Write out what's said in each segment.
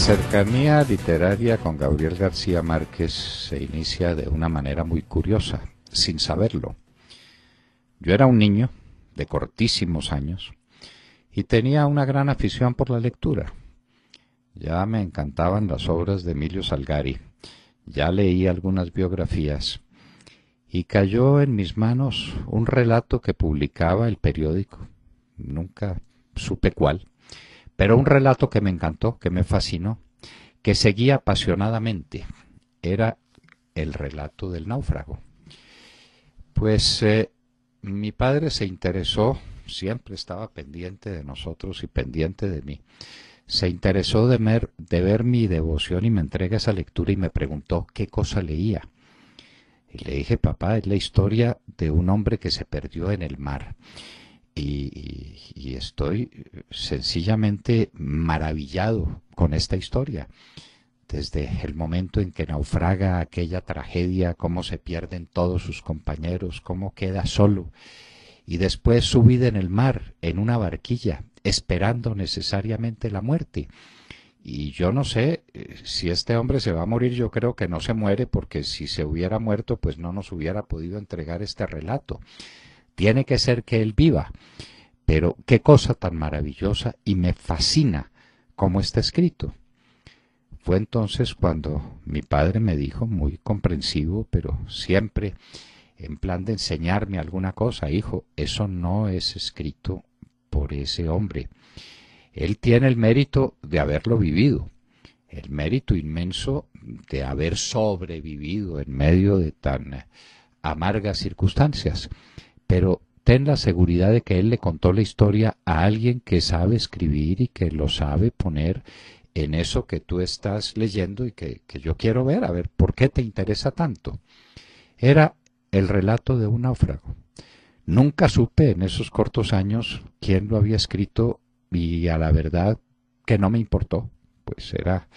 cercanía literaria con Gabriel García Márquez se inicia de una manera muy curiosa, sin saberlo. Yo era un niño de cortísimos años y tenía una gran afición por la lectura. Ya me encantaban las obras de Emilio Salgari, ya leí algunas biografías y cayó en mis manos un relato que publicaba el periódico, nunca supe cuál, pero un relato que me encantó, que me fascinó, que seguía apasionadamente. Era el relato del náufrago. Pues mi padre se interesó, siempre estaba pendiente de nosotros y pendiente de mí. Se interesó de ver mi devoción y me entrega esa lectura y me preguntó qué cosa leía. Y le dije, papá, es la historia de un hombre que se perdió en el mar. Y estoy sencillamente maravillado con esta historia. Desde el momento en que naufraga aquella tragedia, cómo se pierden todos sus compañeros, cómo queda solo, y después su vida en el mar, en una barquilla, esperando necesariamente la muerte. Y yo no sé si este hombre se va a morir, yo creo que no se muere, porque si se hubiera muerto, pues no nos hubiera podido entregar este relato. Tiene que ser que él viva, pero qué cosa tan maravillosa y me fascina cómo está escrito. Fue entonces cuando mi padre me dijo, muy comprensivo, pero siempre en plan de enseñarme alguna cosa, hijo, eso no es escrito por ese hombre. Él tiene el mérito de haberlo vivido, el mérito inmenso de haber sobrevivido en medio de tan amargas circunstancias. Pero ten la seguridad de que él le contó la historia a alguien que sabe escribir y que lo sabe poner en eso que tú estás leyendo y que yo quiero ver, a ver, ¿por qué te interesa tanto? Era el relato de un náufrago. Nunca supe en esos cortos años quién lo había escrito y a la verdad que no me importó, pues era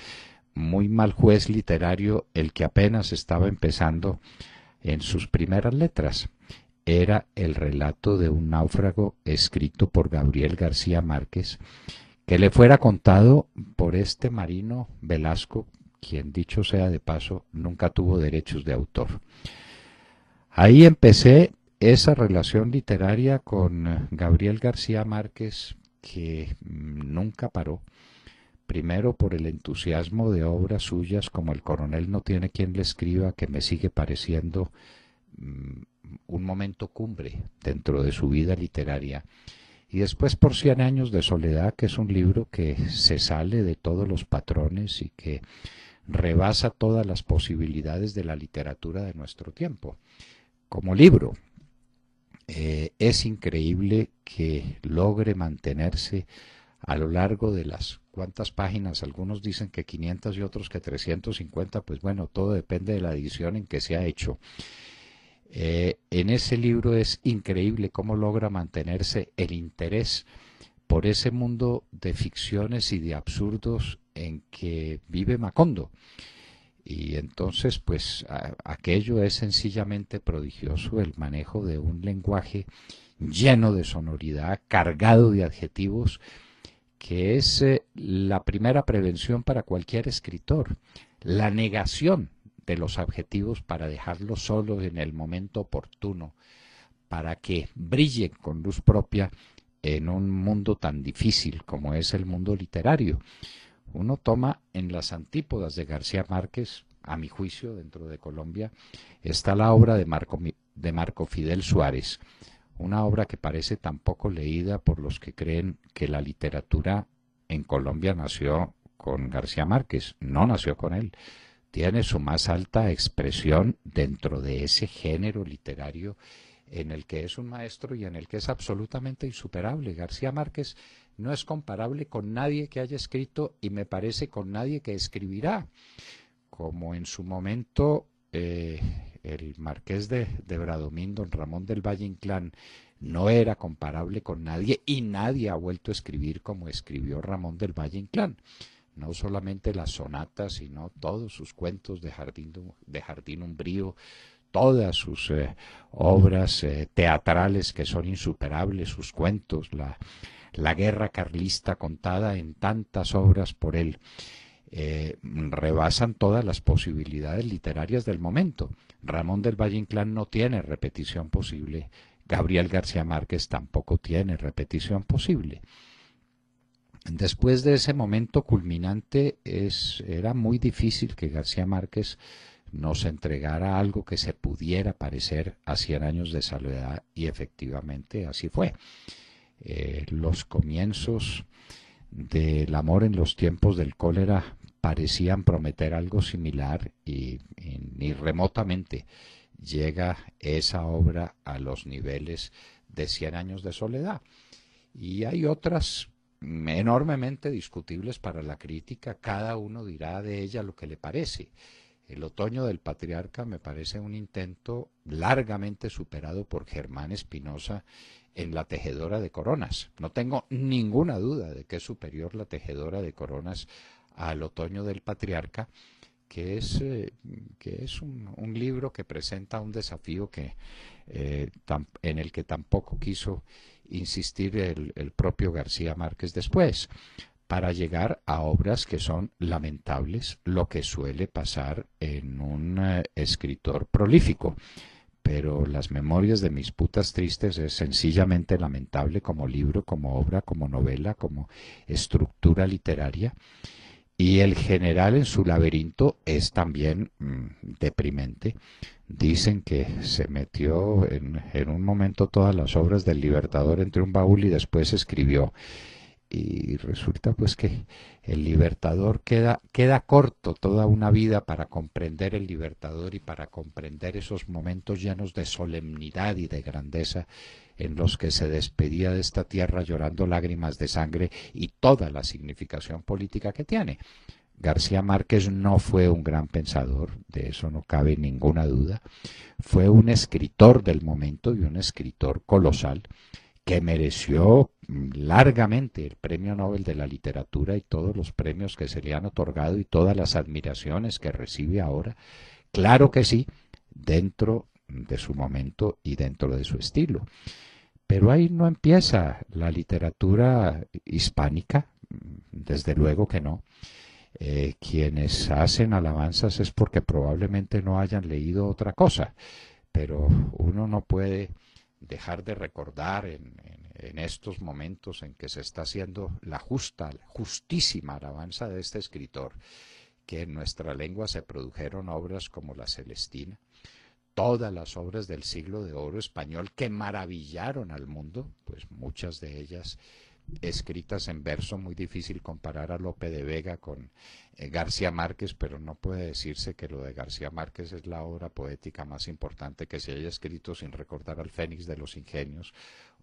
muy mal juez literario el que apenas estaba empezando en sus primeras letras. Era el relato de un náufrago escrito por Gabriel García Márquez, que le fuera contado por este Marino Velasco, quien dicho sea de paso, nunca tuvo derechos de autor. Ahí empecé esa relación literaria con Gabriel García Márquez que nunca paró. Primero por el entusiasmo de obras suyas como El coronel no tiene quien le escriba, que me sigue pareciendo un momento cumbre dentro de su vida literaria, y después por 100 años de soledad, que es un libro que se sale de todos los patrones y que rebasa todas las posibilidades de la literatura de nuestro tiempo. Como libro, es increíble que logre mantenerse a lo largo de las cuántas páginas, algunos dicen que 500 y otros que 350, pues bueno, todo depende de la edición en que se ha hecho. En ese libro es increíble cómo logra mantenerse el interés por ese mundo de ficciones y de absurdos en que vive Macondo. Y entonces, pues, aquello es sencillamente prodigioso, el manejo de un lenguaje lleno de sonoridad, cargado de adjetivos, que es la primera prevención para cualquier escritor, la negación de los adjetivos para dejarlos solos en el momento oportuno, para que brillen con luz propia en un mundo tan difícil como es el mundo literario. Uno toma en las antípodas de García Márquez, a mi juicio, dentro de Colombia, está la obra de Marco Fidel Suárez, una obra que parece tan poco leída por los que creen que la literatura en Colombia nació con García Márquez. No nació con él. Tiene su más alta expresión dentro de ese género literario en el que es un maestro y en el que es absolutamente insuperable. García Márquez no es comparable con nadie que haya escrito y me parece con nadie que escribirá. Como en su momento el marqués de Bradomín, don Ramón del Valle Inclán, no era comparable con nadie y nadie ha vuelto a escribir como escribió Ramón del Valle Inclán. No solamente las sonatas, sino todos sus cuentos de jardín umbrío, todas sus obras teatrales que son insuperables, sus cuentos, la guerra carlista contada en tantas obras por él. rebasan todas las posibilidades literarias del momento. Ramón del Valle Inclán no tiene repetición posible, Gabriel García Márquez tampoco tiene repetición posible. Después de ese momento culminante era muy difícil que García Márquez nos entregara algo que se pudiera parecer a 100 años de soledad, y efectivamente así fue. Los comienzos del amor en los tiempos del cólera parecían prometer algo similar y ni remotamente llega esa obra a los niveles de 100 años de soledad. Y hay otras enormemente discutibles para la crítica, cada uno dirá de ella lo que le parece. El otoño del patriarca me parece un intento largamente superado por Germán Espinosa en La tejedora de coronas. No tengo ninguna duda de que es superior La tejedora de coronas al otoño del patriarca, que es un libro que presenta un desafío en el que tampoco quiso insistir el propio García Márquez después, para llegar a obras que son lamentables, lo que suele pasar en un escritor prolífico. Pero Las memorias de mis putas tristes es sencillamente lamentable como libro, como obra, como novela, como estructura literaria. Y El general en su laberinto es también deprimente. Dicen que se metió en un momento todas las obras del Libertador entre un baúl y después escribió. Y resulta pues que el Libertador queda corto toda una vida para comprender el Libertador y para comprender esos momentos llenos de solemnidad y de grandeza en los que se despedía de esta tierra llorando lágrimas de sangre y toda la significación política que tiene. García Márquez no fue un gran pensador, de eso no cabe ninguna duda. Fue un escritor del momento y un escritor colosal que mereció largamente el Premio Nobel de la Literatura y todos los premios que se le han otorgado y todas las admiraciones que recibe ahora. Claro que sí, dentro de su momento y dentro de su estilo. Pero ahí no empieza la literatura hispánica, desde luego que no. Quienes hacen alabanzas es porque probablemente no hayan leído otra cosa, pero uno no puede dejar de recordar en estos momentos en que se está haciendo la justísima alabanza de este escritor, que en nuestra lengua se produjeron obras como La Celestina, todas las obras del siglo de oro español que maravillaron al mundo, pues muchas de ellas escritas en verso. Muy difícil comparar a Lope de Vega con García Márquez, pero no puede decirse que lo de García Márquez es la obra poética más importante que se haya escrito sin recordar al Fénix de los Ingenios,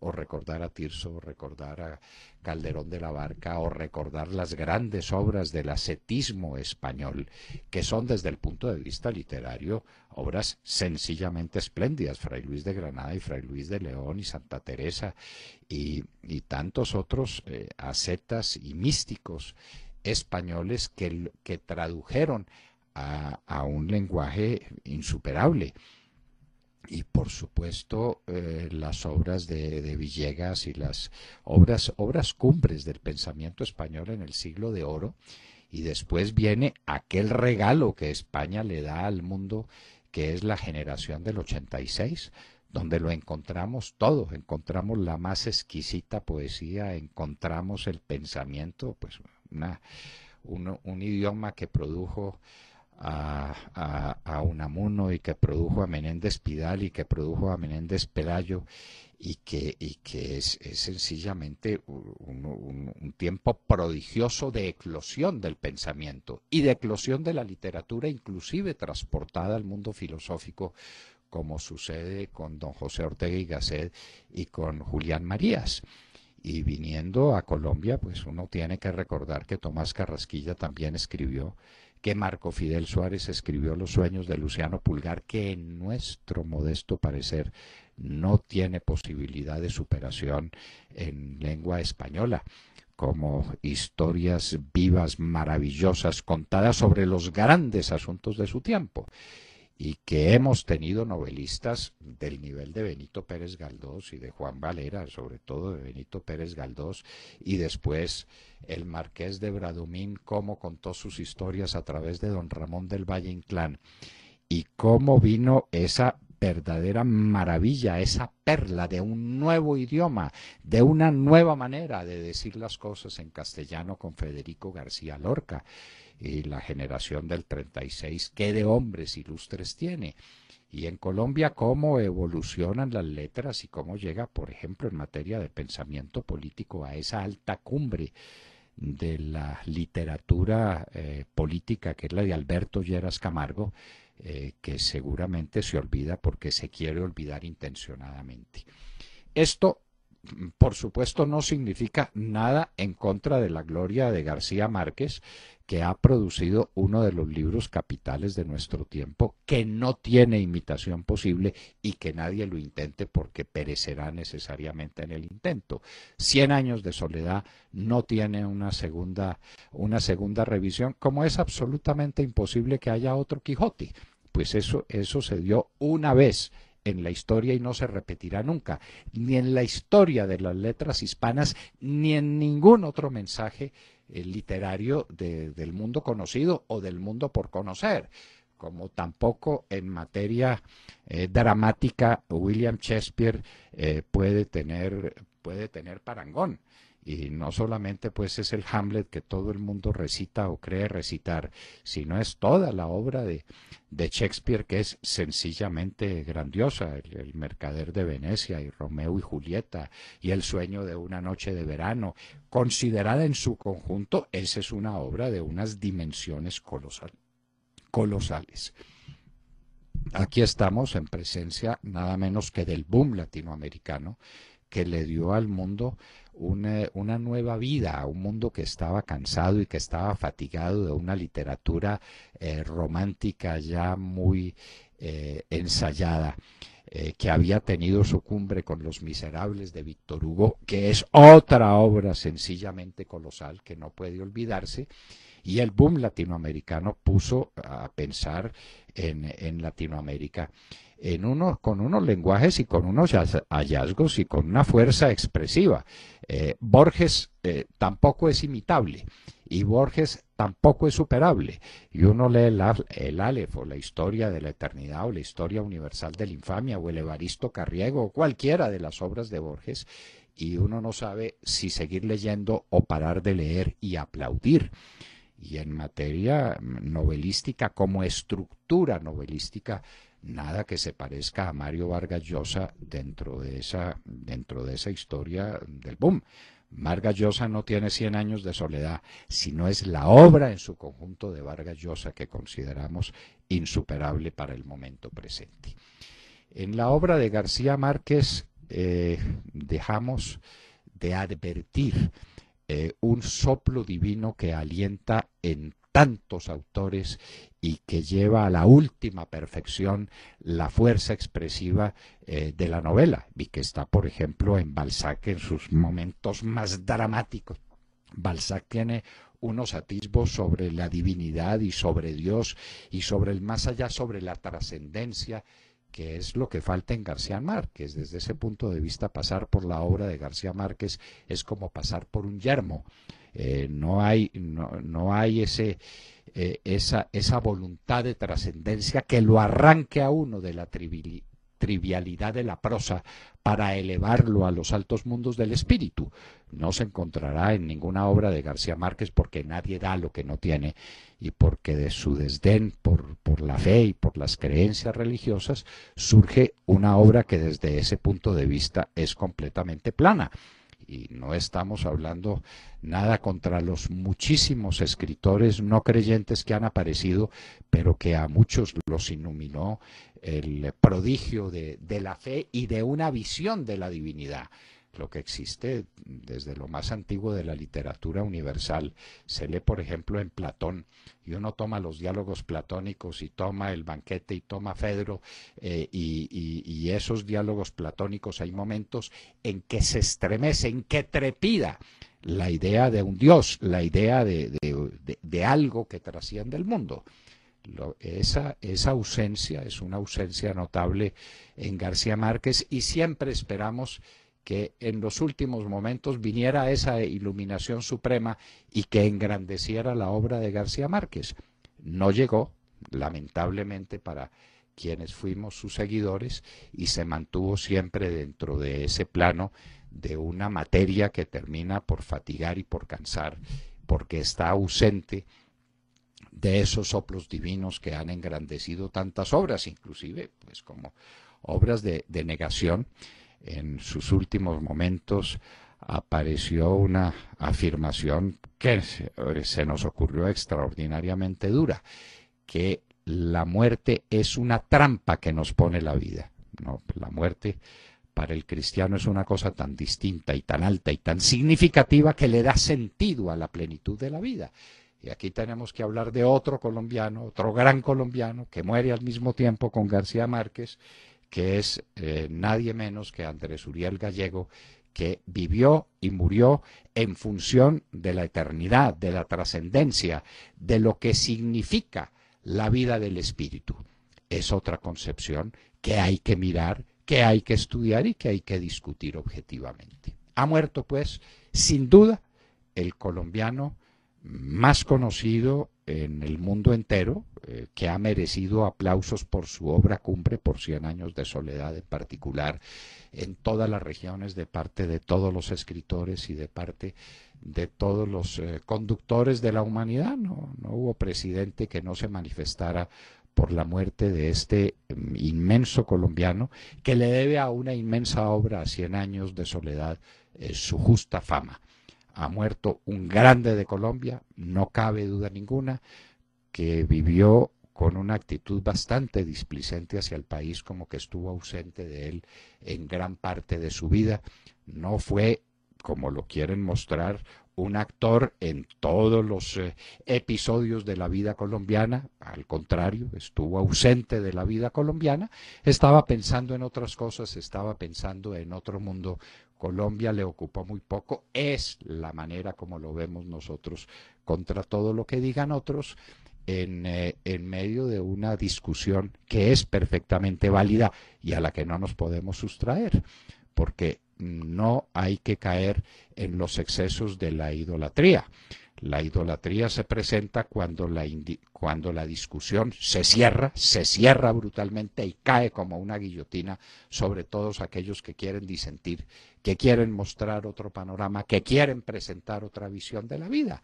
o recordar a Tirso, o recordar a Calderón de la Barca, o recordar las grandes obras del ascetismo español, que son desde el punto de vista literario obras sencillamente espléndidas. Fray Luis de Granada y Fray Luis de León y Santa Teresa y tantos otros ascetas y místicos españoles que tradujeron a un lenguaje insuperable. Y por supuesto las obras de Villegas y las obras cumbres del pensamiento español en el siglo de oro. Y después viene aquel regalo que España le da al mundo, que es la generación del 86, donde lo encontramos todo. Encontramos la más exquisita poesía, encontramos el pensamiento, pues un idioma que produjo a Unamuno y que produjo a Menéndez Pidal y que produjo a Menéndez Pelayo, y que es sencillamente un tiempo prodigioso de eclosión del pensamiento y de eclosión de la literatura, inclusive transportada al mundo filosófico, como sucede con don José Ortega y Gasset y con Julián Marías. Y viniendo a Colombia, pues uno tiene que recordar que Tomás Carrasquilla también escribió, que Marco Fidel Suárez escribió Los sueños de Luciano Pulgar, que en nuestro modesto parecer no tiene posibilidad de superación en lengua española, como historias vivas, maravillosas, contadas sobre los grandes asuntos de su tiempo. y que hemos tenido novelistas del nivel de Benito Pérez Galdós y de Juan Valera, sobre todo de Benito Pérez Galdós, y después el Marqués de Bradomín, cómo contó sus historias a través de don Ramón del Valle Inclán, y cómo vino esa verdadera maravilla, esa perla de un nuevo idioma, de una nueva manera de decir las cosas en castellano con Federico García Lorca. Y la generación del 36, qué de hombres ilustres tiene. Y en Colombia, cómo evolucionan las letras y cómo llega, por ejemplo, en materia de pensamiento político a esa alta cumbre de la literatura política, que es la de Alberto Lleras Camargo, que seguramente se olvida porque se quiere olvidar intencionadamente. Esto, por supuesto, no significa nada en contra de la gloria de García Márquez, que ha producido uno de los libros capitales de nuestro tiempo, que no tiene imitación posible y que nadie lo intente porque perecerá necesariamente en el intento. 100 años de soledad no tiene una segunda revisión, como es absolutamente imposible que haya otro Quijote. Pues eso se dio una vez en la historia y no se repetirá nunca, ni en la historia de las letras hispanas, ni en ningún otro mensaje literario del mundo conocido o del mundo por conocer, como tampoco en materia dramática William Shakespeare puede tener parangón. Y no solamente pues es el Hamlet que todo el mundo recita o cree recitar, sino es toda la obra de Shakespeare, que es sencillamente grandiosa. El Mercader de Venecia y Romeo y Julieta y El sueño de una noche de verano, considerada en su conjunto, esa es una obra de unas dimensiones colosales. Aquí estamos en presencia nada menos que del boom latinoamericano, que le dio al mundo una nueva vida, a un mundo que estaba cansado y que estaba fatigado de una literatura romántica ya muy ensayada, que había tenido su cumbre con Los Miserables de Víctor Hugo, que es otra obra sencillamente colosal que no puede olvidarse. Y el boom latinoamericano puso a pensar en Latinoamérica con unos lenguajes y con unos hallazgos y con una fuerza expresiva. Borges tampoco es imitable y Borges tampoco es superable. Y uno lee el Aleph o la historia de la eternidad o la historia universal de la infamia o el Evaristo Carriego o cualquiera de las obras de Borges y uno no sabe si seguir leyendo o parar de leer y aplaudir. Y en materia novelística, como estructura novelística, nada que se parezca a Mario Vargas Llosa dentro de esa historia del boom. Vargas Llosa no tiene 100 años de soledad, sino es la obra en su conjunto de Vargas Llosa que consideramos insuperable para el momento presente. En la obra de García Márquez dejamos de advertir un soplo divino que alienta en tantos autores y que lleva a la última perfección la fuerza expresiva de la novela, y que está, por ejemplo, en Balzac en sus momentos más dramáticos. Balzac tiene unos atisbos sobre la divinidad y sobre Dios y sobre el más allá, sobre la trascendencia, que es lo que falta en García Márquez. Desde ese punto de vista, pasar por la obra de García Márquez es como pasar por un yermo. No hay esa voluntad de trascendencia que lo arranque a uno de la trivialidad de la prosa para elevarlo a los altos mundos del espíritu. No se encontrará en ninguna obra de García Márquez porque nadie da lo que no tiene y porque de su desdén por la fe y por las creencias religiosas surge una obra que desde ese punto de vista es completamente plana. Y no estamos hablando nada contra los muchísimos escritores no creyentes que han aparecido, pero que a muchos los iluminó el prodigio de la fe y de una visión de la divinidad. Lo que existe desde lo más antiguo de la literatura universal se lee, por ejemplo, en Platón, y uno toma los diálogos platónicos y toma el banquete y toma Fedro, y esos diálogos platónicos hay momentos en que se estremece, en que trepida la idea de un Dios, la idea de algo que trasciende el mundo. Esa ausencia es una ausencia notable en García Márquez, y siempre esperamos que en los últimos momentos viniera esa iluminación suprema y que engrandeciera la obra de García Márquez. No llegó, lamentablemente para quienes fuimos sus seguidores, y se mantuvo siempre dentro de ese plano de una materia que termina por fatigar y por cansar, porque está ausente de esos soplos divinos que han engrandecido tantas obras, inclusive pues como obras de negación. En sus últimos momentos apareció una afirmación que se nos ocurrió extraordinariamente dura, que la muerte es una trampa que nos pone la vida. No, la muerte para el cristiano es una cosa tan distinta y tan alta y tan significativa que le da sentido a la plenitud de la vida. Y aquí tenemos que hablar de otro colombiano, otro gran colombiano, que muere al mismo tiempo con García Márquez, que es nadie menos que Andrés Uriel Gallego, que vivió y murió en función de la eternidad, de la trascendencia, de lo que significa la vida del espíritu. Es otra concepción que hay que mirar, que hay que estudiar y que hay que discutir objetivamente. Ha muerto, pues, sin duda, el colombiano más conocido en el mundo entero, que ha merecido aplausos por su obra cumbre, por 100 años de soledad en particular, en todas las regiones, de parte de todos los escritores y de parte de todos los conductores de la humanidad. No hubo presidente que no se manifestara por la muerte de este inmenso colombiano, que le debe a una inmensa obra, a 100 años de soledad, su justa fama. Ha muerto un grande de Colombia, no cabe duda ninguna, que vivió con una actitud bastante displicente hacia el país, como que estuvo ausente de él en gran parte de su vida. No fue, como lo quieren mostrar, un actor en todos los episodios de la vida colombiana. Al contrario, estuvo ausente de la vida colombiana, estaba pensando en otras cosas, estaba pensando en otro mundo. Colombia le ocupó muy poco, es la manera como lo vemos nosotros, contra todo lo que digan otros, en medio de una discusión que es perfectamente válida y a la que no nos podemos sustraer, porque no hay que caer en los excesos de la idolatría. La idolatría se presenta cuando la discusión se cierra brutalmente y cae como una guillotina sobre todos aquellos que quieren disentir, que quieren mostrar otro panorama, que quieren presentar otra visión de la vida.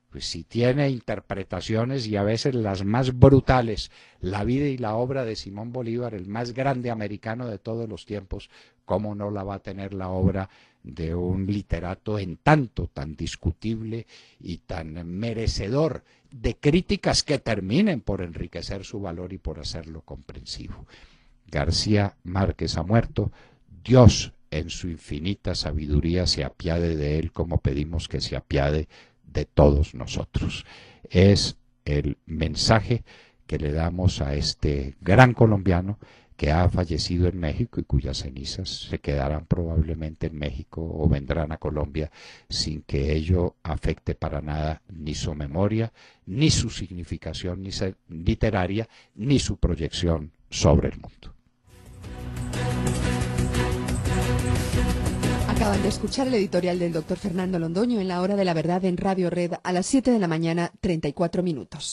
Pues si tiene interpretaciones, y a veces las más brutales, la vida y la obra de Simón Bolívar, el más grande americano de todos los tiempos, ¿cómo no la va a tener la obra de un literato en tanto tan discutible y tan merecedor de críticas que terminen por enriquecer su valor y por hacerlo comprensivo? García Márquez ha muerto. Dios, en su infinita sabiduría, se apiade de él, como pedimos que se apiade de todos nosotros. Es el mensaje que le damos a este gran colombiano que ha fallecido en México y cuyas cenizas se quedarán probablemente en México o vendrán a Colombia, sin que ello afecte para nada ni su memoria, ni su significación ni literaria, ni su proyección sobre el mundo. Acaban de escuchar el editorial del doctor Fernando Londoño en La Hora de la Verdad en Radio Red a las 7 de la mañana, 34 minutos.